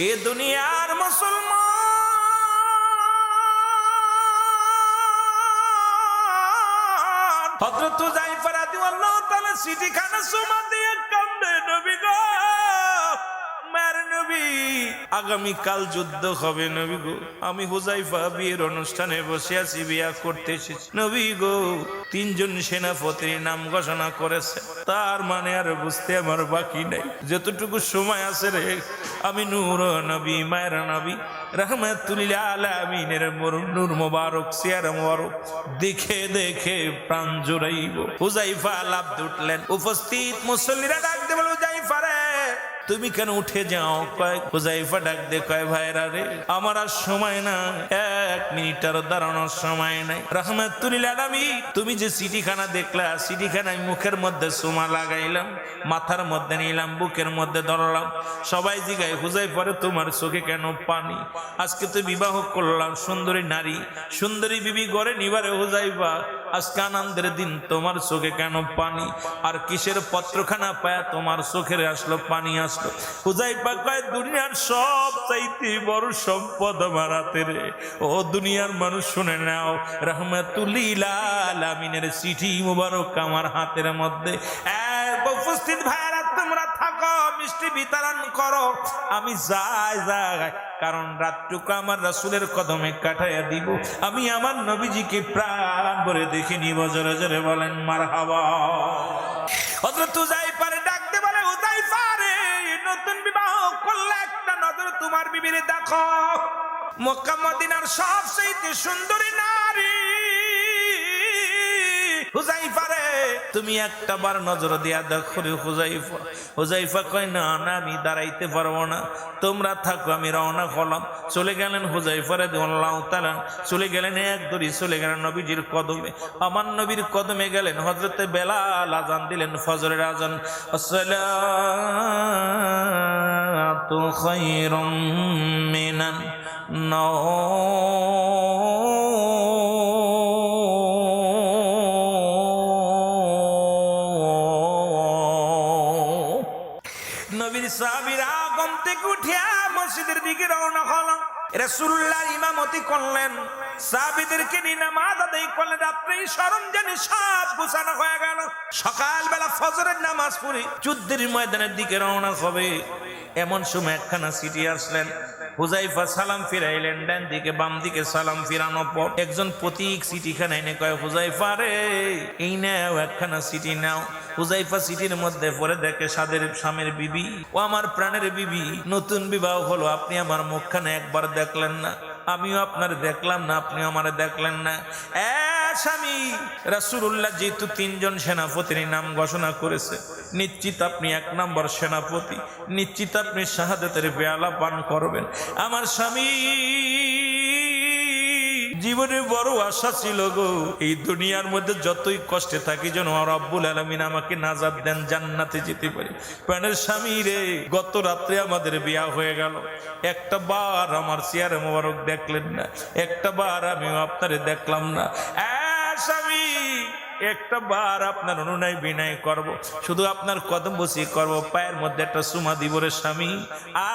এ দুনিয়ার মুসলমান হযরত হুযায়ফা রাদিয়াল্লাহু তাআলা চিঠিখানা সুমা দিয়ে কান্দে, নবী গো, মার নবী, আগামী কাল যুদ্ধ হবে নবী গো। আমি হুযায়ফা বিয়ের অনুষ্ঠানে বসে আছি, বিয়া করতে এসেছি নবী গো। তিনজন সেনাপতির নাম ঘোষণা করেছে, তার মানে আর বুঝতে আমার বাকি নাই। যতটুকু সময় আছে রে, আমি নূর নবী, মায়ের নবী, রাহমাতুল আলামিনের নূর মোবারক, সিয়ারা মোবারক দেখে দেখে প্রাণ জুড়াইব। হুযায়ফা লাফ উঠলেন। উপস্থিত মুসল্লিরা ডাক দিয়ে বলে, হুযায়ফা রে, তুমি কেন উঠে যাও? কয় হুযায়ফা ডাক দে, কয় ভাইরা রে, আমার আর সময় না, 1 মিনিট আর দাঁড়ানোর সময় নাই। রাহমাতুল আলামিন, তুমি যে চিঠিখানা দেখলা, চিঠিখানায় মুখের মধ্যে সুমা লাগাইলাম, মাথার মধ্যে নিলাম, বুকের মধ্যে ধরলাম। সবাই জিগায়, হুযায়ফা রে, তোমার চোখে কেন পানি? আজকে তো বিবাহ করলাম, সুন্দরী নারী, সুন্দরী বিবি গড়ে নিবারে হুযায়ফা, আজকে আনন্দের দিন, তোমার চোখে কেন পানি? আর কিসের পত্রখানা পায়া তোমার চোখের আসলো পানি আসলো? হুযায়ফা কয়, দুনিয়ার সব চাইতে বড় সম্পদ আমার হাতে রে। ও দুনিয়ার মানুষ শুনে নাও, রাহমাতুল আলামিনের চিঠি মুবারক আমার হাতের মধ্যে। উপস্থিত ভাইরা, তোমরা থাকো, মিষ্টি বিতরণ করো, আমি যাই, কারণ রাতটুকু আমার রাসূলের কদমে কাটাইয়া দিব। আমি আমার নবীজিকে প্রাণ ভরে দেখে নিব। জোরে জোরে বলেন মারহাবা। হযরত হুযায়ফার ডাকতে বলে, হুযায়ফা রে, নতুন বিবাহ করলে একটা নজর তোমার বিবিরে দেখো। মক্কা মদিনার সবচেয়ে সুন্দরী নারী হুযায়ফা রে, তুমি একটা বার নজর দিয়া দেখো রে হুযায়ফা। হুযায়ফা কয়, না না, আমি দাঁড়াইতে পারবো না, তোমরা থাকো, আমি রওনা হলাম। চলে গেলেন হুযায়ফা রাদিয়াল্লাহু তাআলা, চলে গেলেন এক দড়ি, চলে গেলেন নবীজির কদমে। আমার নবীর কদমে গেলেন। হযরতে বেলাল আযান দিলেন, ফজরের আযান। আসসালাতু খায়রুম মিনান নবীর সাহাবীরা ঘুম থেকে উঠিয়া মসজিদের দিকে রওনা হলো। রাসূলুল্লাহ ইমামতি করলেন, সাহাবীদেরকে নিয়ে নামাজ আদায় করলেন। রাত্রে সরঞ্জানি সব গোছানো হয়ে গেল। সকালবেলা ফজরের নামাজ পড়ে যুদ্ধের ময়দানের দিকে রওনা হবে। এমন সময় একখানা চিঠি আসলেন। হুযায়ফা সালাম ফিরাইলেন, ডান দিকে বাম দিকে সালাম ফিরানোর পর একজন পথিক চিঠিখানা এনে কয়, হুযায়ফা রে, এই নাও একখানা চিঠি নাও। হুযায়ফা চিঠির মধ্যে পড়ে দেখে, সাদের স্বামীর বিবি, ও আমার প্রাণের বিবি, নতুন বিবাহ হলো, আপনি আমার মুখখানে একবার দেখলেন না, আমিও আপনার দেখলাম না, আপনিও আমার দেখলেন না। স্বামী, রাসূলুল্লাহ যেহেতু 3 জন সেনাপতির নাম ঘোষণা করেছে, নিশ্চিত আপনি 1 নম্বর সেনাপতি, নিশ্চিত আপনি শাহাদাতের পেয়ালা পান করবেন। আমার স্বামী জীবনে বড় আশা ছিল গো, এই দুনিয়ার মধ্যে যতই কষ্টে থাকি যেন রব্বুল আলামিন আমাকে নাজাত দেন, জান্নাতে যেতে পারি। প্রাণের স্বামী রে, গত রাত্রে আমাদের বিয়া হয়ে গেল, একটা বার আমার চেহারা মোবারক দেখলেন না, একটা বার আমিও আপনারে দেখলাম না। স্বামী, একটা বার আপনার অনুনয় বিনয় করব, শুধু আপনার কদম বসি করব, পায়ের মধ্যে একটা সুমা দিব রে স্বামী,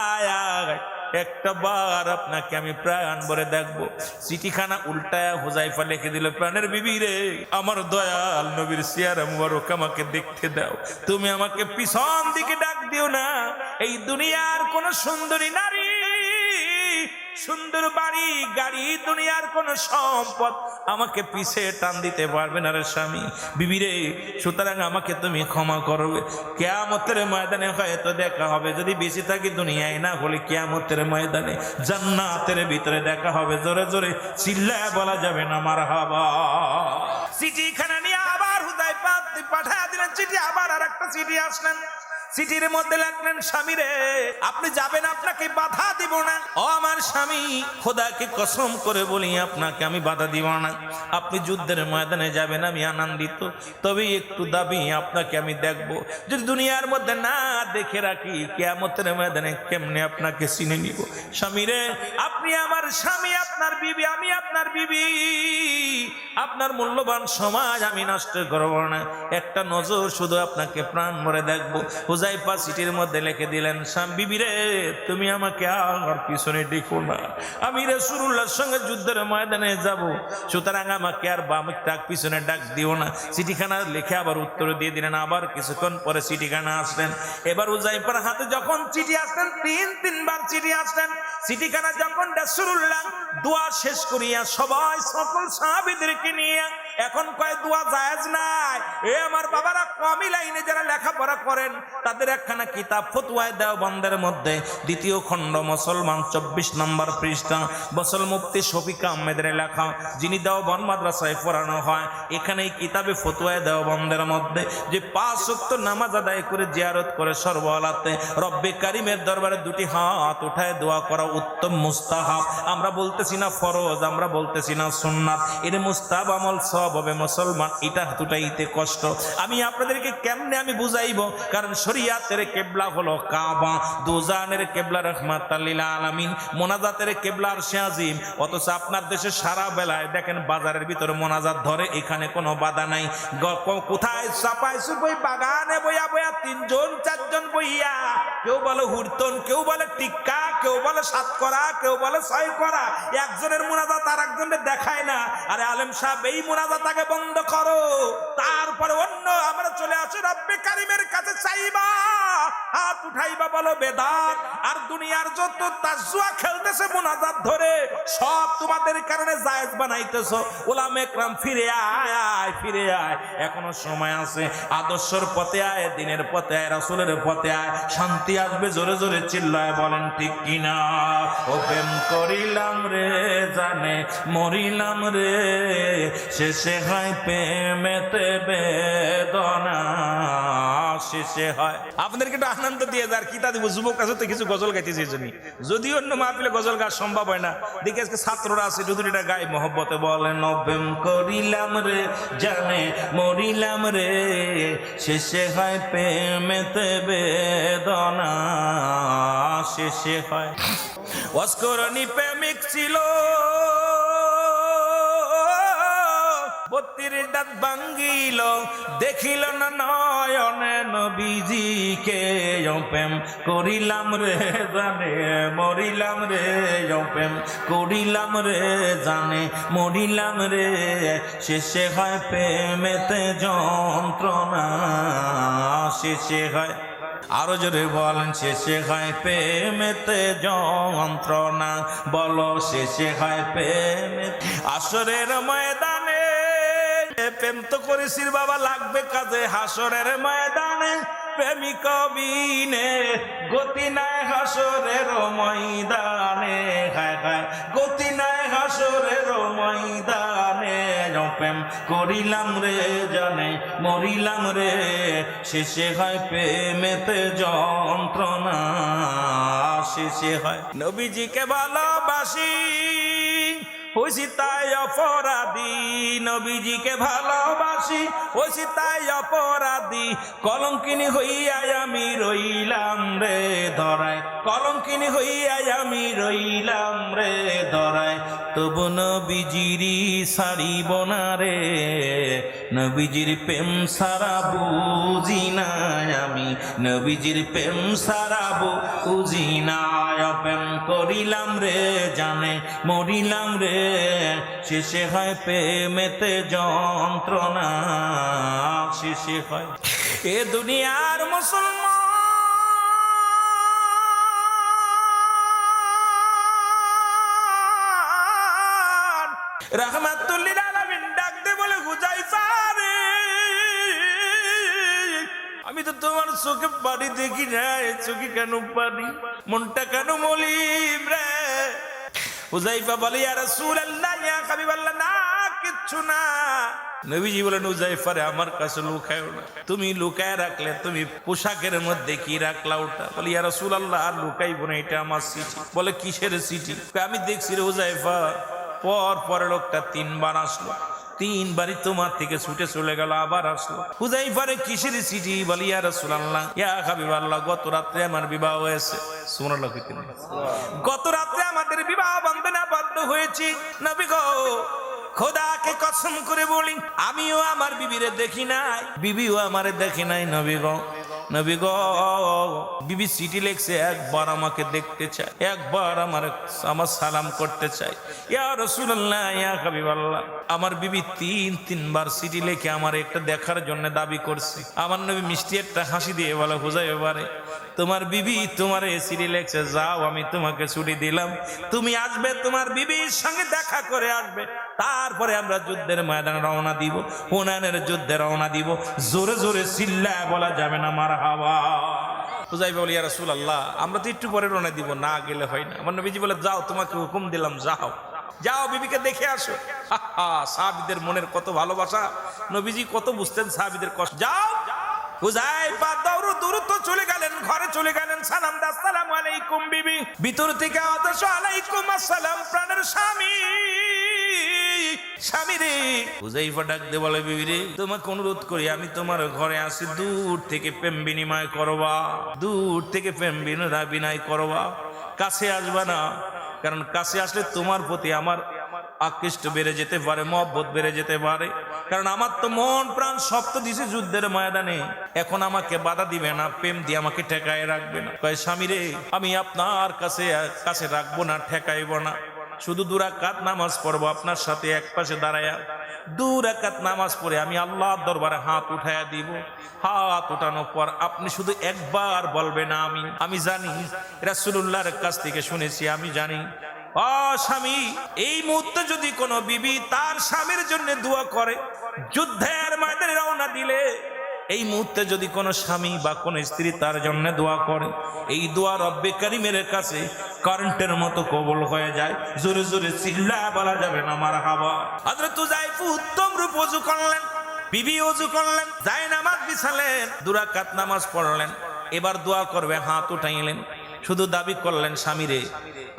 আয় আয়, একটা বার আপনাকে আমি প্রাণ ভরে দেখবো। চিঠিখানা উল্টায়া হুযায়ফা লিখে দিল, প্রাণের বিবি রে, আমার দয়াল নবীর চেহারা মুবারক আমাকে দেখতে দাও, তুমি আমাকে পিছন দিকে ডাক দিও না। এই দুনিয়ার কোন সুন্দরী নারী, সুন্দর বাড়ি গাড়ি, দুনিয়ার কোন সম্পদ আমাকে পিছে টান দিতে পারবে না রে স্বামী, বিবি রে। সুতরাং আমাকে তুমি ক্ষমা করবে। কিয়ামতের ময়দানে হয়তো দেখা হবে, যদি বেঁচে থাকি দুনিয়ায়, না হলে কিয়ামতের ময়দানে জান্নাতের ভিতরে দেখা হবে। জোরে জোরে চিল্লায় বলা যাবে না মারহাবা। চিঠিখানা নিয়ে আবার হুযায়ফা পাঠায় দিলেন চিঠি, আবার আর একটা চিঠি আসলেন। চিঠির মধ্যে লিখলেন, স্বামী রে, আপনি যাবেন, আপনাকে বাধা দিব না। ও আমার স্বামী, খোদাকে কসম করে বলি, আপনাকে আমি বাধা দিব না। আপনি যুদ্ধের ময়দানে যাবেন, আমি আনন্দিত, তবে একটু দাবি, আপনাকে আমি দেখব। যদি দুনিয়ার মধ্যে না দেখে রাখি, কিয়ামতের ময়দানে কেমনে আপনাকে চিনে নিব। স্বামী রে, আপনি আমার স্বামী, আপনার বিবি, আমি আপনার বিবি, আপনার মূল্যবান সমাজ আমি নষ্ট করব না। একটা নজর শুধু আপনাকে প্রাণ ভরে দেখবো। হুজাইফা চিঠির মধ্যে লিখে দিলেন, বিবি রে তুমি আমাকে আর পিছনে দেখো না, আমি রাসূলুল্লাহর সঙ্গে যুদ্ধের ময়দানে যাব, সুতরাং আমাকে আর বাম ডাক পিছনে ডাক দিও না। চিঠিখানা লিখে আবার উত্তর দিয়ে দিলেন। আবার কিছুক্ষণ পরে চিঠিখানা আসলেন। এবার হুজাইফার হাতে যখন চিঠি আসলেন, তিনবার চিঠি আসলেন। চিঠিখানা যখন রাসূলুল্লাহ দোয়া শেষ করিয়া সবাই সকল সাহাবীদেরকে নিয়ে এখন কয় দোয়া জায়েজ নাই, এ আমার বাবারা কমই লাইনে যারা লেখাপড়া করেন তাদের একখানা কিতাব ফতোয়ায়ে দেওবন্দের মধ্যে দ্বিতীয় খণ্ড মুসলমান 24 নম্বর পৃষ্ঠা বসল মুফতি শফিক আহমেদের লেখা, যিনি দেওবন্দ মাদ্রাসায় পড়ানো হয়, এখানে এই কিতাবে ফতোয়ায়ে দেওবন্দের মধ্যে যে 5 ওয়াক্ত নামাজ আদায় করে জিয়ারত করে সর্বহালাতে রব্বে কারিমের দরবারে দুটি হাত উঠায় দোয়া করা উত্তম মুস্তাহাব। আমরা বলতেছি না ফরজ, আমরা বলতেছি না সুন্নাত, এর মুস্তাহাব আমল সব হবে মুসলমান, এটা দুটাইতে কষ্ট। আমি আপনাদেরকে কেমনে আমি বুঝাইব, কারণ শরীয়তের কিবলা হলো কাবা, দুজানের কিবলা রাহমাতাল লিল আলামিন, মোনাজাতের কিবলা আরশে আজিম। অথচ আপনার দেশে সারা বেলায় দেখেন বাজারের ভিতরে মোনাজাত ধরে, এখানে কোনো বাধা নাই। কোথায় চাপাই সুপাই বাগানে বইয়া বইয়া 3 জন 4 জন বইয়া, কেউ বলে হুরতন, কেউ বলে টিক্কা, কেউ বলে 7 করা, কেউ বলে 6 করা, একজনের মোনাজাত আর একজনের দেখায় না। আরে আলেম সাহেব এই মোনাজাত আগে বন্ধ করো, তারপরে অন্য আমরা চলে আসি রব্বে কারিমের কাছে চাইবা, হাত উঠাইবা, বলো বেদাত। আর দুনিয়ার যত তাজুয়া খেলতেছে মোনাজাত ধরে সব তোমাদের কারণে জায়েজ বানাইতেছো। উলামা একরাম ফিরে আয়, ফিরে আয়, এখনো সময় আছে। আদর্শের পথে আয়, দিনের পথে আয়, রাসূলের পথে আয়, শান্তি আসবে। জোরে জোরে চিল্লায় বলেন ঠিক কিনা। ও প্রেম করিলাম রে জানে মরিলাম রে, শেষে হয় প্রেমেতে বেদনা শেষে হয়। আপনাদেরকে একটু আনন্দ দিয়ে যার কি তা দিব, যুবক কাছে তো কিছু গজল গাইতেছে এই জন্যই, যদি অন্য মাহফিলে গজল গাওয়া সম্ভব হয় না। দেখি আজকে ছাত্ররা আছে, দুটা গাই মহব্বতে বলেন, প্রেম করিলাম রে জানে মরিলাম রে, শেষে হয় প্রেমেতে বেদনা শেষে হয়। অস্করণী প্রেমিক ছিল 32 দাঁত ভাঙ্গিল, দেখিল না নয়নে নবীজিকে, প্রেম করিলাম রে জানে মরিলাম রে, প্রেম করিলাম রে জানে মরিলাম রে, শেষে হয় প্রেমেতে যন্ত্রণা শেষে হয়। আরো জোরে বলেন, শেষে হয় প্রেমেতে যন্ত্রণা, বলো শেষে হয় প্রেমে। আসরের ময়দানে প্রেম তো করেছিস বাবা, লাগবে কাজে হাসরের ময়দানে, প্রেমিক বিনে গতি নাই হাসরের ময়দানে, হায় হায় গতি নাই হাসরের ময়দানে, প্রেম করিলাম রে জানে মরিলাম রে, শেষে হয় প্রেমেতে যন্ত্রণা শেষে হয়। নবীজিকে ভালোবাসি হইছি তাই অপরাধী, নবীজিকে ভালোবাসি হইছি তাই অপরাধী, কলঙ্কিনী হইয়াই আমি রইলাম রে ধরায়, কলঙ্কিনী হইয়াই আমি রইলাম রে ধরায়, তবু নবীজিরি সারিব না রে, নবীজির প্রেম সারা বুঝি না আমি, নবীজির প্রেম সারা বুঝি না, প্রেম করিলাম রে জানে মরিলাম রে, শেষে হয় প্রেমেতে যন্ত্রণা শেষে হয়। এ দুনিয়ার মুসলমান রাহমাতুল লিল আলামিন ডাক দে বলে, হুজাইফা রে আমি তো তোমার চোখে পানি দেখি না, চোখে কেন পানি, মনটা কেন মলিন রে। হুজাইফা বলে, ইয়া রাসূলুল্লাহ ইয়া হাবিবাল্লাহ, না কিচ্ছু না। নবীজি বলেন, হুজাইফা রে আমার কাছে লুকায়ও না, তুমি লুকায় রাখলে তুমি পোশাকের মধ্যে কি রাখলা ওটা। বলে, ইয়া রাসূলুল্লাহ আর লুকাইব না, এটা আমার চিঠি। বলে, কিসের চিঠি? আমি দেখছি রে হুজাইফা, পরে লোকটা 3 বার আসলো, 3 বারই তোমার থেকে ছুটে চলে গেল, আবার আসলো। হুজাইফারে কিসের চিঠি? বলি, ইয়া রাসূলুল্লাহ ইয়া হাবিবাল্লাহ, গত রাত্রে আমার বিবাহ হয়েছে। সুবহানাল্লাহ। গত রাত্রে আমাদের বিবাহ বন্ধনে আবদ্ধ হয়েছি। নবী গো, খোদাকে কসম করে বলি, আমিও আমার বিবিরে দেখি নাই, বিবিও আমারে দেখি নাই। নবী গো, নবী গো, বিবি চিঠি লিখছে, একবার আমাকে দেখতে চায়, একবার আমার সালাম করতে চায়। ইয়া রাসূলুল্লাহ, ইয়া হাবিবাল্লাহ, আমার বিবি তিনবার চিঠি লিখে আমার একটা দেখার জন্য দাবি করছে। আমার নবী মিষ্টি একটা হাসি দিয়ে বলে, হুযায়ফারে, তোমার বিবি তোমার চিঠি লিখছে, যাও আমি তোমাকে ছুটি দিলাম, তুমি আসবে, তোমার বিবির সঙ্গে দেখা করে আসবে, তারপরে আমরা যুদ্ধের ময়দানে রওনা দিব, হুনাইনের যুদ্ধে রওনা দিব। জোরে জোরে চিল্লায় বলা যাবে না মারহাবা। হুযায়ফা বলে, ইয়া রাসূলুল্লাহ, আমরা তো একটু পরে রওনা দিব, না গেলে হয় না। আমার নবীজি বলে, যাও, তোমাকে হুকুম দিলাম, যাও, যাও বিবিকে দেখে আসো। সাহাবীদের মনের কত ভালোবাসা, নবীজি কত বুঝতেন সাহাবীদের কষ্ট। যাও। হুযায়ফা দ্রুত চলে গেলেন, ঘরে চলে গেলেন, সালাম দা, আসসালামু আলাইকুম বিবি। ভিতর থেকে আদেশ, আলাইকুম আসসালাম, প্রাণের স্বামী। স্বামী রে। হুযায়ফা ডাক দিয়ে বলে, বিবি রে, তোমাকে অনুরোধ করি, আমি তোমার ঘরে আসি, দূর থেকে প্রেম বিনিময় করবা, দূর থেকে প্রেম বিনিময় করবা, কাছে আসবা না, কারণ কাছে আসলে তোমার প্রতি আমার আকৃষ্ট বেড়ে যেতে পারে, মহব্বত বেড়ে যেতে পারে, কারণ আমার তো মন প্রাণ সব তো দিছে যুদ্ধের ময়দানে, এখন আমাকে বাধা দিবে না, প্রেম দিয়ে আমাকে ঠেকায় রাখবে না। কয়, স্বামী রে, আমি আপনার কাছে রাখবো না, ঠেকাইব না, শুধু 2 রাকাত নামাজ পড়বো আপনার সাথে এক পাশে দাঁড়ায়া। 2 রাকাত নামাজ পড়ে আমি আল্লাহর দরবারে হাত উঠায়া দিব। হাত উঠানোর পর আপনি শুধু একবার বলবেন আমিন। আমি জানি, রাসূলুল্লাহর কাছ থেকে শুনেছি, আমি জানি, স্বামী, এই মুহূর্তে যদি কোনো বিবি তার স্বামীর জন্য দোয়া করে, যুদ্ধের ময়দানে রওনা দিলে, এই মুহূর্তে যদি কোনো স্বামী বা কোনো স্ত্রী তার জন্য দোয়া করে, এই দোয়া রব্বে কারীমের কাছে কারেন্টের মতো কবুল হয়ে যায়। জোরে জোরে চিল্লায় বলা যাবে না মারহাবা। হযরত হুযায়ফা উত্তম রূপ ওযু করলেন, বিবি ওযু করলেন, জায়নামাজ বিছালেন, 2 রাকাত নামাজ পড়লেন, এবার দোয়া করবে, হাত উঠাইলেন, শুধু দাবি করলেন, স্বামী রে,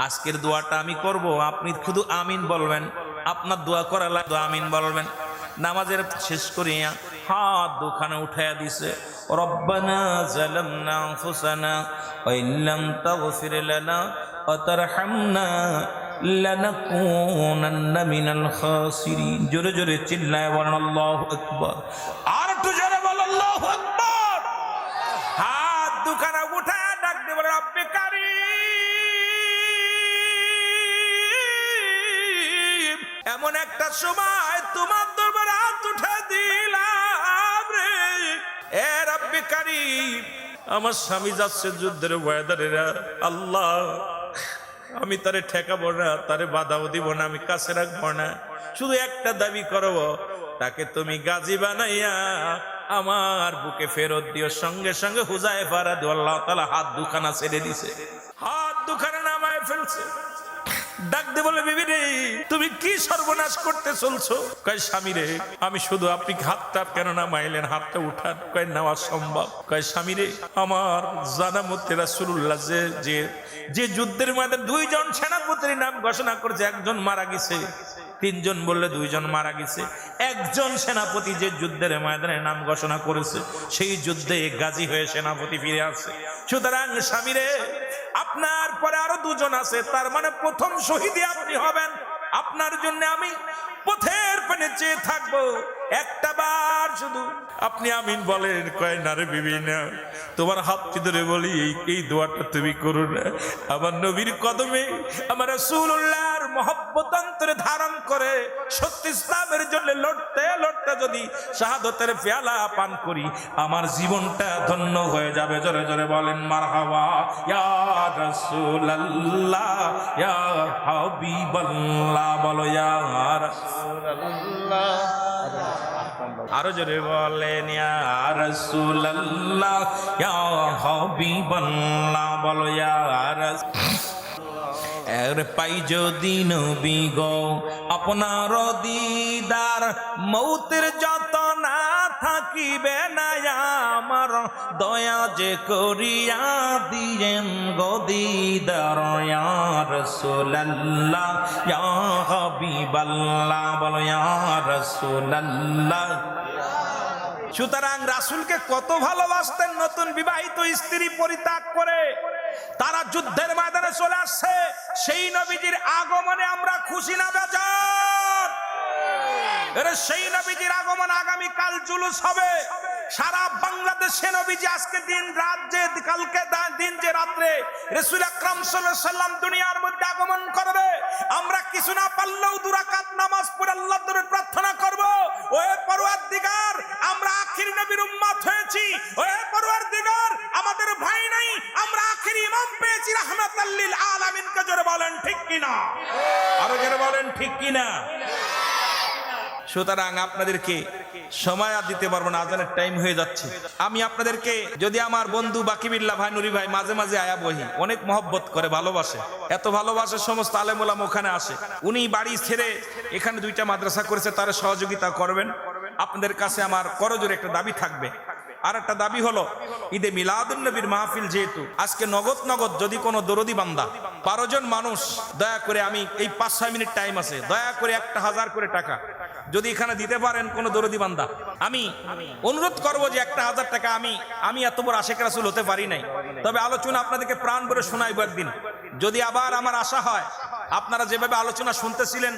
আজকের দোয়াটা আমি করব, আপনি শুধু আমিন বলবেন, আপনার দোয়া করা লাগবে, আমিন বলবেন। নামাজের শেষ করিয়া হাত দুখানে উঠাইয়া দিছে, রব্বানা যালামনা আনফুসানা ওয়া ইল্লাম তাগফির লানা ওয়া তারহামনা লানাকুনান্না মিনাল খাসিরিন। জোরে জোরে চিল্লায় বলেন আল্লাহু আকবার। আর একটু জোরে বলেন আল্লাহু আকবার। হাত দুখানে উঠায়া ডাক দিয়ে বলে, রব্বে কারীম, এমন একটা সময় তোমার দরবারে হাত উঠা দিলাম রে, এ রব্বে কারীম, আমার স্বামী যাচ্ছে যুদ্ধের ময়দানে, আল্লাহ, আমি তারে ঠেকাবো না, তারে বাধাও দিব না, আমি কাছে রাখবো না, শুধু একটা দাবি করব, তাকে তুমি গাজী বানাইয়া আমার বুকে ফেরত দিও। সঙ্গে সঙ্গে হুযায়ফা রাদিয়াল্লাহু তাআলা হাত দুখানা ছেড়ে দিছে, হাত দুখানা নামায় ফেলছে। ডাক দিয়ে বলে, বিবি রে, তুমি কি সর্বনাশ করতে চলছো? কয়, স্বামী রে, আমি শুধু, আপনি হাতটা কেন নামাইলেন, হাতটা উঠান। কয়, নেওয়া সম্ভব। কয়, স্বামী রে, আমার জানা মতে রাসূলুল্লাহ যে যুদ্ধের ময়দানে 2 জন সেনাপতির নাম ঘোষণা করেছে, একজন মারা গেছে, 3 জন বললে 2 জন মারা গেছে, একজন সেনাপতি যে যুদ্ধের ময়দানে নাম ঘোষণা করেছে, সেই যুদ্ধে গাজী হয়ে সেনাপতি ফিরে আসে। সুতরাং স্বামী রে, আপনার পরে আরো 2 জন আছে, তার মানে প্রথম শহীদই আপনি হবেন। আপনার জন্য আমি পথের পানে চেয়ে থাকবো, একটা বার শুধু আপনি আমিন বলেন। কয়, না রে বিবি, না, তোমার হাত ধরে বলি, এই দোয়াটা তুমি করো না, আমার নবীর কদমে আমার রাসূলুল্লাহর মহব্বত অন্তরে ধারণ করে সত্য ইসলামের জন্য লড়তে লড়তে যদি শাহাদাতের পেয়ালা পান করি, আমার জীবনটা ধন্য হয়ে যাবে। জোরে জোরে বলেন মারহাবা। ইয়া রাসূলুল্লাহ, ইয়া হাবিবাল্লাহ, বলো ইয়া রাসূলুল্লাহ। আরো জোরে বলেন, ইয়া রাসূলুল্লাহ, ইয়া হাবিবাল্লাহ, বলো ইয়া রাসূলুল্লাহ। এর পাই যদি নবী গো আপনার দিদার, মৌতের যত না থাকিবে না আমার, দয়া যে করিয়া দিয়েন গো দিদার, ইয়া রাসূলুল্লাহ, ইয়া হাবিবাল্লাহ, বলো ইয়া রাসূলুল্লাহ। সুতরাং রাসূলকে কত ভালোবাসতেন, নতুন বিবাহিত স্ত্রী পরিত্যাগ করে তারা যুদ্ধের ময়দানে চলে আসছে। সেই নবীজির আগমনে আমরা খুশি না বেজার? সেই নবীজির আগমন, আগামী কাল জুলুস হবে, সারা বাংলাদেশে নবীজি আজকে দিন রাত যে কালকে দিন যে রাত্রে রাসূল আকরাম সাল্লাল্লাহু আলাইহি সাল্লাম দুনিয়ার মধ্যে আগমন করবে, আমরা কিছু না পারলেও 2 রাকাত নামাজ পড়ে আল্লাহর দরবারে প্রার্থনা করব, ওহে পরওয়ারদিগার আমরা আখির নবীর উম্মত হয়েছি, ওহে পরওয়ারদিগার আমাদের ভাই নাই, আমরা আখির ইমাম পেয়েছি রাহমাতাল লিল আলামিন। কে জোরে বলেন ঠিক কিনা? আরো জোরে বলেন ঠিক কিনা? সুতরাং আপনাদেরকে সময় আর দিতে পারবো না, আজানের টাইম হয়ে যাচ্ছে। আমি আপনাদেরকে যদি আমার বন্ধু বাকিবিল্লাহ ভাই, নুরি ভাই মাঝে মাঝে আয়া বহি, অনেক মহব্বত করে, ভালোবাসে, এত ভালোবাসে সমস্ত আলেম ওলামা ওখানে আসে। উনি বাড়ি ছেড়ে এখানে 2টা মাদ্রাসা করেছে, তার সহযোগিতা করবেন। আপনাদের কাছে আমার করজোরে একটা দাবি থাকবে। আর একটা দাবি হলো, ঈদে মিলাদুন নবীর মাহফিল যেহেতু আজকে নগদ যদি কোনো দরদি বান্দা 12 জন মানুষ দয়া করে, আমি এই 5-6 মিনিট টাইম আছে, দয়া করে 1000 করে টাকা যদি এখানে দিতে পারেন কোন দরদি বান্দা, আমি অনুরোধ করব যে 1000 টাকা। আমি এত বড় আশেক রাসূল হতে পারি নাই, তবে আলোচনা আপনাদেরকে প্রাণ ভরে শোনাইব একদিন। যদি আবার আমার আশা হয় আপনারা যেভাবে আলোচনা শুনতেছিলেন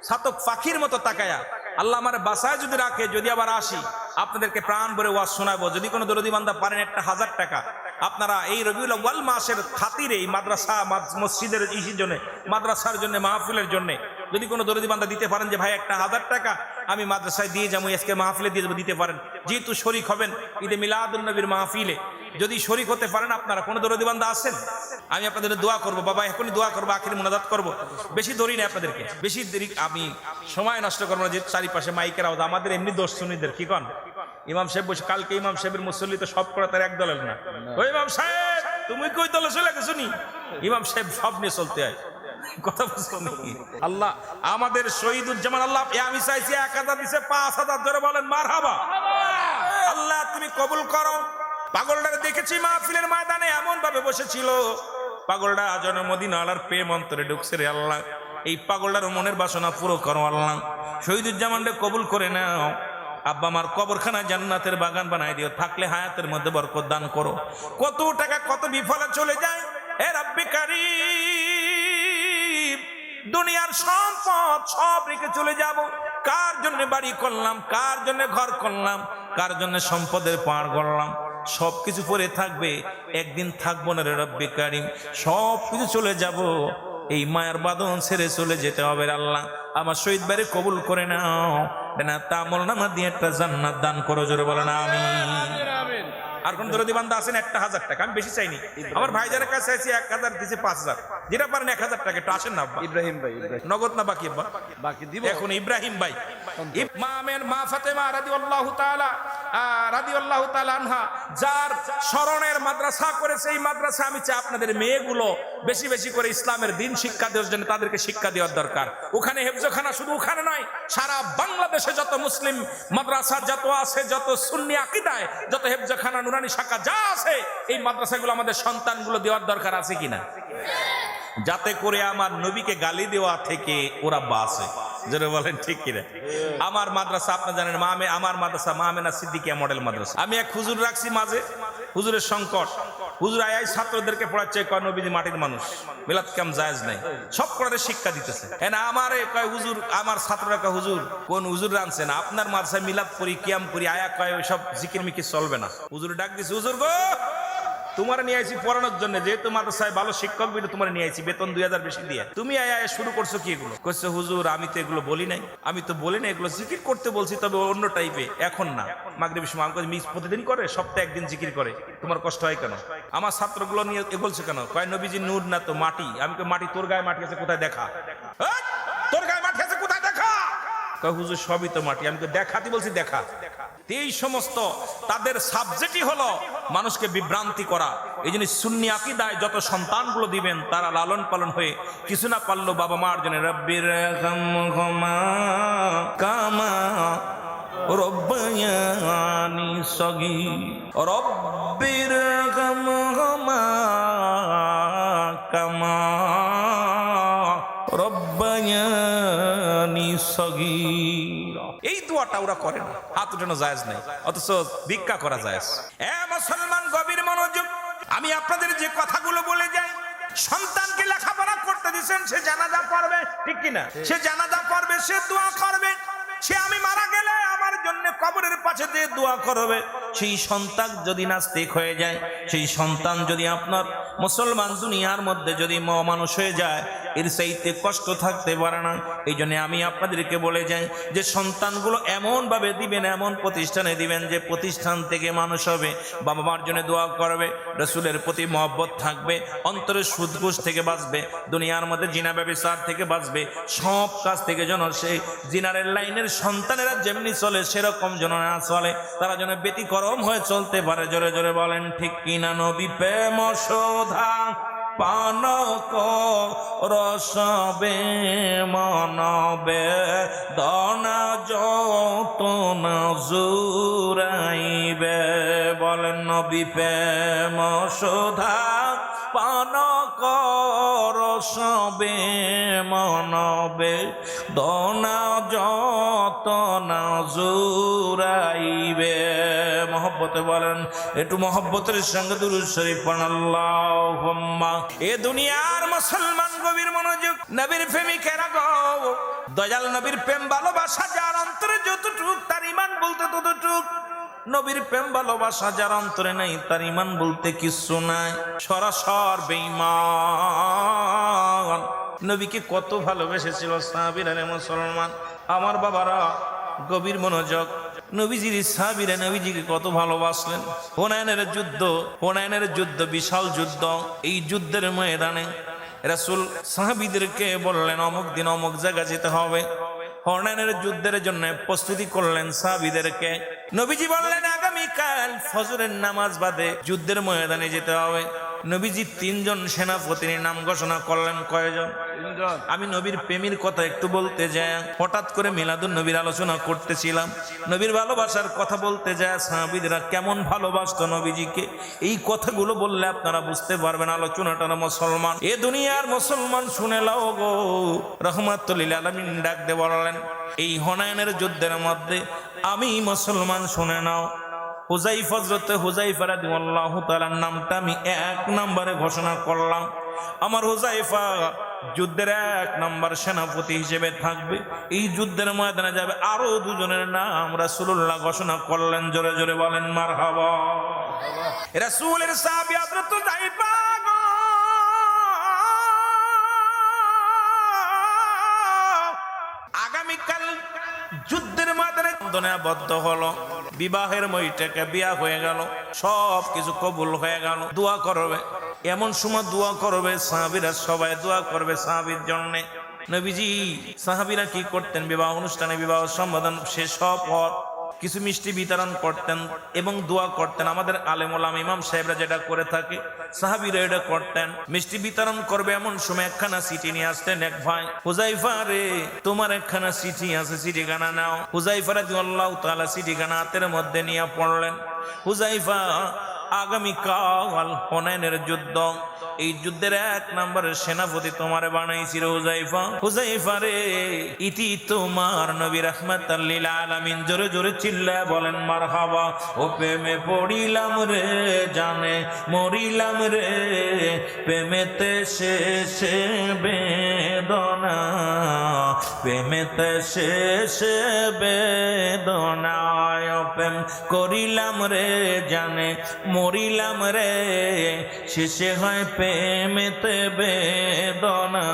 ছাতক পাখির মতো তাকায়া, আল্লাহ আমার বাসায় যদি রাখে, যদি আবার আসি আপনাদেরকে প্রাণ ভরে ওয়াজ শোনাবো। যদি কোনো দরদি বান্দা পারেন 1000 টাকা আপনারা এই রবিউল আউয়াল মাসের খাতিরে, এই মাদ্রাসা মসজিদের ইসির জন্য, মাদ্রাসার জন্য, মাহফিলের জন্য যদি কোনো দরদি বান্দা দিতে পারেন যে ভাই 1000 টাকা আমি মাদ্রাসায় দিয়ে যাবো, আজকে মাহফিলে দিয়ে যাবো, দিতে পারেন। যেহেতু শরীক হবেন ঈদে মিলাদুন নবীর মাহফিলে, যদি শরীক হতে পারেন আপনারা, কোনো দরদি বান্দা আছেন, আমি আপনাদের দোয়া করবো। বাবা এখনই দোয়া করবো, আখির মুনাজাত করবো। বেশি ধরি না আপনাদেরকে, বেশি দেরি আমি সময় নষ্ট করবো না। যে চারিপাশে মাইকের আওয়াজ, আমাদের এমনি দোষ শুনিদের কি কন? ইমাম সাহেব বসে, কালকে ইমাম সাহেবের মুসল্লি তো সব করে তার এক দলের না। ওই ইমাম সাহেব তুমি কই দলে চলে গেছো নি? ইমাম সাহেব সব নিয়ে চলতে হয়, কথা বুঝছো নাকি? আল্লাহ আমাদের শহীদুজ্জামান, আল্লাহ আমি চাইছি 1000 দিছে, 5000 ধরে বলেন মারহাবা। আল্লাহ তুমি কবুল করো। পাগলটারে দেখেছি মাহফিলের ময়দানে এমন ভাবে বসেছিল, পাগলটা যেন মদিনার প্রেম অন্তরে ঢুকছে রে আল্লাহ। এই পাগলটার মনের বাসনা পুরো করো আল্লাহ। শহীদুজ্জামানরে কবুল করে নাও। আব্বা আমার কবরখানা জান্নাতের বাগান বানাই দিও, থাকলে হায়াতের মধ্যে বরকত দান করো। কত টাকা কত বিফলে চলে যায়, হে রাব্বি কারীম, দুনিয়ার সম্পদ সব রেখে চলে যাব। কার জন্য বাড়ি করলাম, কার জন্য ঘর করলাম, কার জন্য সম্পদের পাহাড় গড়লাম, সবকিছু পরে থাকবে, একদিন থাকবো না রে রাব্বি কারীম, সব কিছু চলে যাব। এই মায়ার বাঁধন ছেড়ে চলে যেতে হবে আল্লাহ। আমার শহীদ ভাইরে কবুল করে নাও, তামল নামা দিয়ে একটা জান্নাত দান করো, জোরে বলেন আমিন। আর কোন দরদি বান্দা আছেন 1000 টাকা? আমি বেশি চাইনি, আমার ভাইজানের কাছে চাইছি 1000 দিছে 5000, যেটা পারেন 1000 টাকা একটু আসেন না। ইব্রাহিম ভাই, নগদ না বাকি? বাকি দিব এখন। ইব্রাহিম ভাই, মা ফাতেমা রাদিয়াল্লাহু তাআলা আনহা যার স্মরণের মাদ্রাসা করেছে, এই মাদ্রাসা আমি চাই আপনাদের মেয়েগুলো বেশি বেশি করে ইসলামের দিন শিক্ষা দেওয়ার জন্য তাদেরকে শিক্ষা দেওয়ার দরকার। ওখানে হেফজখানা শুধু ওখানে নয়, সারা বাংলাদেশে যত মুসলিম মাদ্রাসা যত আছে, যত সুন্নি আকীদায় যত হেফজখানা নুরানি শাখা যা আছে, এই মাদ্রাসাগুলো আমাদের সন্তানগুলো দেওয়ার দরকার আছে কিনা, যাতে করে আমার নবীকে গালি দেওয়া থেকে ওরা বাঁচে, যারা বলেন ঠিক কিনা। আমার মাদ্রাসা আপনারা জানেন, আমার মাদ্রাসা মামেনা সিদ্দিকিয়া মডেল মাদ্রাসা। আমি এক হুজুর রাখছি মাঝে, হুজুরের সংকট, হুজুর আয়াই ছাত্রদেরকে পড়াচ্ছে, কয় নবীজি মাটির মানুষ, মিলাদ কাম জায়েজ নাই, সব করাদের শিক্ষা দিতেছে। আমারে কয় হুজুর, আমার ছাত্ররা কয় হুজুর কোন হুজুর আনছেন, আপনার মাদ্রাসায় মিলাদ করি, কিয়াম করি, আয়া কয় ওই সব জিকির মিকির চলবে না। হুজুর ডাক দিছে, হুজুর গো তোমার নিয়ে আইছি পড়ানোর জন্য, যেহেতু মাদ্রাসায় ভালো শিক্ষক বিধি তোমার নিয়ে আইছি, বেতন 2000 বেশি দিয়ে, তুমি আয়া শুরু করছো কি এগুলো? কইছে হুজুর আমি তো এগুলো বলি নাই, আমি তো বলি না, এগুলো জিকির করতে বলছি, তবে অন্য টাইপে, এখন না। মাগরিবের সময় আমি মিস প্রতিদিন করে, সপ্তাহে একদিন জিকির করে, তোমার কষ্ট হয় কেন? আমার ছাত্রগুলো নিয়ে বলছে কেন? কয় নবীজি নূর না তো মাটি। আমি কই মাটি, তোর গায়ে মাটি আছে কোথায় দেখা? তোর গায়ে মাটি আছে কোথায় দেখা? কয় হুজুর সবই তো মাটি। আমি কই দেখাতে বলছি, দেখা। এই সমস্ত তাদের সাবজেক্টই হলো মানুষকে বিভ্রান্তি করা। এই জন্য সুন্নি আকীদায় যত সন্তানগুলো দিবেন, তারা লালন পালন হয়ে কিছু না পারলো বাবা মার জন্য রব্বির রহমহুমা কামা রব্বায়ানি সগীরা, রব্বির রহমহুমা কামা রব্বায়ানি সগীরা। এই দোয়াটা ওরা করে না, হাত উঠানো জায়েজ নেই, অথচ ভিক্ষা করা জায়েজ। মুসলমান গভীর মনোযোগ, আমি আপনাদের যে কথাগুলো বলে যাই, সন্তানকে লেখাপড়া করতে দিচ্ছেন, সে জানাজা পড়বে, ঠিক কিনা? সে জানাজা পড়বে, সে দোয়া করবে, সে আমি মারা গেলে আমার জন্য কবরের পাশে যে দোয়া করবে, সেই সন্তান যদি নাস্তিক হয়ে যায়, সেই সন্তান যদি আপনার মুসলমান দুনিয়ার মধ্যে যদি মানুষ হয়ে যায়, এর চাইতে কষ্ট থাকতে পারে না। এই জন্য আমি আপনাদেরকে বলে যাই যে সন্তানগুলো এমন ভাবে দিবেন, এমন প্রতিষ্ঠানে দিবেন যে প্রতিষ্ঠান থেকে মানুষ হবে, বাবা মার জন্য দোয়া করবে, রাসূলের প্রতি মহব্বত থাকবে, অন্তরের সুদ ঘুষ থেকে বাঁচবে, দুনিয়ার মধ্যে জিনা ব্যভিচার থেকে বাঁচবে, সব কাজ থেকে যেন সেই জিনারের লাইনের সন্তানেরা যেমনি চলে সেরকম যেন না চলে, তারা যেন ব্যতিক্রম হয়ে চলতে পারে। জোরে জোরে বলেন ঠিক কিনা? নবী প্রেম শোধা পান রসবে মনবে দনা যতন জুরাইবে। বলেন নবী প্রেম শোধা পান রসবে মনবে দনা যতন জুরাইবে। মহব্বতে বলেন, একটু মহব্বতের সঙ্গে দুরূদ শরীফ পড়েন আল্লাহুম্মা। এ দুনিয়ার মুসলমান গভীর মনোযোগ, নবীর প্রেমিকেরা গো, দয়াল নবীর প্রেম ভালোবাসা যার অন্তরে যতটুক, তার ঈমান বলতে ততটুক। নবীর প্রেম ভালোবাসা যার অন্তরে নাই, তার ঈমান বলতে কিছু নাই, সরাসর বেঈমান। নবীকে কত ভালোবেসেছিল সাহাবীরা রে মুসলমান। আমার বাবারা গভীর মনোযোগ, নবীজির সাহাবীরা নবীজিকে কত ভালোবাসলেন। হুনাইনের যুদ্ধ বিশাল যুদ্ধ। এই যুদ্ধের ময়দানে রাসূল সাহাবীদেরকে বললেন অমুক দিন অমুক জায়গা যেতে হবে। হুনাইনের যুদ্ধের জন্য প্রস্তুতি করলেন সাহাবীদেরকে। নবীজি বললেন আগামীকাল ফজরের নামাজ বাদে যুদ্ধের ময়দানে যেতে হবে। নবীজি 3 জন সেনাপতির নাম ঘোষণা করলেন। কয়জন? 3 জন। আমি নবীর প্রেমের কথা একটু বলতে যাই, হঠাৎ করে মিলাদুন নবীর আলোচনা করতেছিলাম, নবীর ভালোবাসার কথা বলতে যায়, সাহাবীরা কেমন ভালোবাসতো নবীজিকে, এই কথাগুলো বললে আপনারা বুঝতে পারবেন আলোচনাটা। মুসলমান, এ দুনিয়ার মুসলমান শুনে লাও গো, রাহমাতুল লিল আলামিন ডাক দিয়ে বললেন, এই হুনাইনের যুদ্ধের মধ্যে আমি মুসলমান শুনে নাও, হুযায়ফা হযরত হুযায়ফা রাদিয়াল্লাহু তাআলার নামটা আমি 1 নম্বরে ঘোষণা করলাম। আমার হুযায়ফা যুদ্ধের 1 নম্বর সেনাপতি হিসেবে থাকবে। এই যুদ্ধের ময়দানে যাবে আরো 2 জনের নাম রাসূলুল্লাহ ঘোষণা করলেন। জোরে জোরে বলেন মারহাবা। রাসূলের সাহাবী হযরত হুযায়ফা আগামীকাল যুদ্ধের ময়দানে বদ্ধ হলো, বিবাহের মইটাকে বিয়া হয়ে গেল, সব কিছু কবুল হয়ে গেল। দোয়া করবে, এমন সময় দোয়া করবে, সাহাবীরা সবাই দোয়া করবে সাহাবীর জন্য। নবীজি সাহাবীরা কি করতেন, বিবাহ অনুষ্ঠানে বিবাহ সম্বোধন শেষ হওয়ার পর কিছু মিষ্টি বিতরণ করতেন এবং দোয়া করতেন। আমাদের আলেম ওলামা ইমাম সাহেবরা যেটা করে থাকে, সাহাবীরা এটা করতেন। মিষ্টি বিতরণ করবে এমন সময় একখানা চিঠি নিয়ে আসতেন। এক ভাই, হুযায়ফা রে, তোমার একখানা চিঠি আছে, চিঠিখানা নাও। হুযায়ফা রাদিয়াল্লাহু তাআলা চিঠিখানা হাতের মধ্যে নিয়ে পড়লেন। হুযায়ফা আগামীকাল হুনাইনের যুদ্ধ, এই যুদ্ধের 1 নম্বরের সেনাপতি তোমারে বানাইছিল হুযায়ফা। হুযায়ফা রে, ইতি তোমার নবী রাহমাতাল লিল আলামিন। জোরে জোরে চিল্লায় বলেন মারহাবা। ও প্রেমে পড়িলাম রে জানে মরিলাম রে, প্রেমেতে শেষে বেদনা, প্রেমেতে শেষে বেদনা। প্রেম করিলাম রে জানে মরিলাম রে, শেষে হয় প্রেমেতে বেদনা,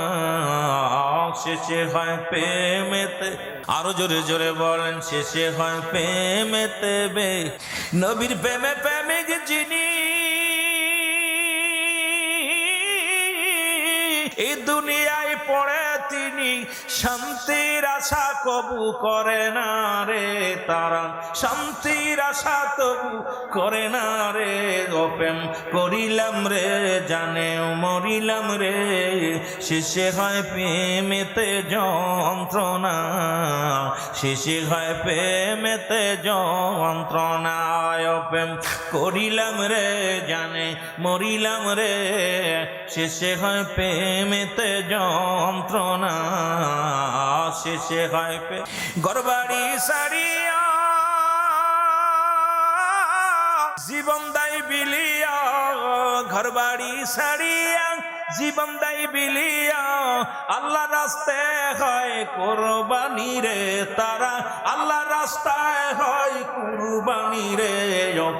শেষে হয় প্রেমেতে। আরো জোরে জোরে বলেন, শেষে হয় প্রেমেতে নবীর প্রেমে প্রেমিক যিনি, এই দুনিয়ায় পড়ে তিনি শান্তির আশা কবু করে না রে, তারা শান্তির আশা তবু করে না রে। প্রেম করিলাম রে জানে মরিলাম রে, শেষে হয় প্রেমেতে যন্ত্রণা, শেষে হয় প্রেমেতে যন্ত্রণা। প্রেম করিলাম রে জানে মরিলাম রে, শেষে হয় প্রেমেতে যন্ত্রণা, শেষে হয় ঘরবাড়ি সারিয়া জীবন দাই বিলিয়া, ঘরবাড়ি সারিয়া জীবন দাই বিলিয়া, আল্লাহ রাস্তায় হয় কোরবানি রে তারা, আল্লাহ রাস্তায় হয় কুরবানি রে।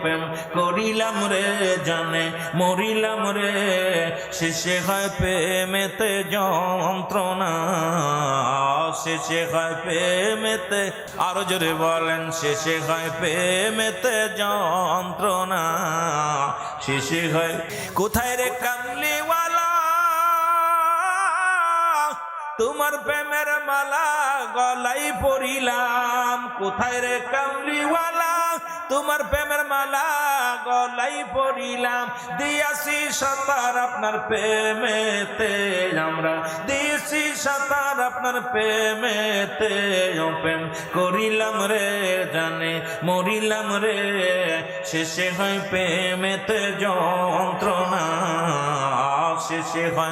প্রেম করিলাম রে জানে মরিলাম রে, শেষে হয় প্রেমেতে যন্ত্রণা, শেষে হয় প্রেমেতে, আরো জোরে বলেন, শেষে হয় প্রেমেতে যন্ত্রণা, শেষে হয়। কোথায় রে কামলিওয়ালা তোমার প্রেমের মালা গলাই পরিলাম, কোথায় রে কামলিওয়ালা তোমার প্রেমের মালা গলাই পরিলাম। দিয়াছি সাঁতার আপনার প্রেমেতে আমরা, দিয়েছি সাঁতার আপনার প্রেমেতে। প্রেম করিলাম রে জানে মরিলাম রে, শেষে হয় প্রেমেতে যন্ত্রণা, শেষে হয়।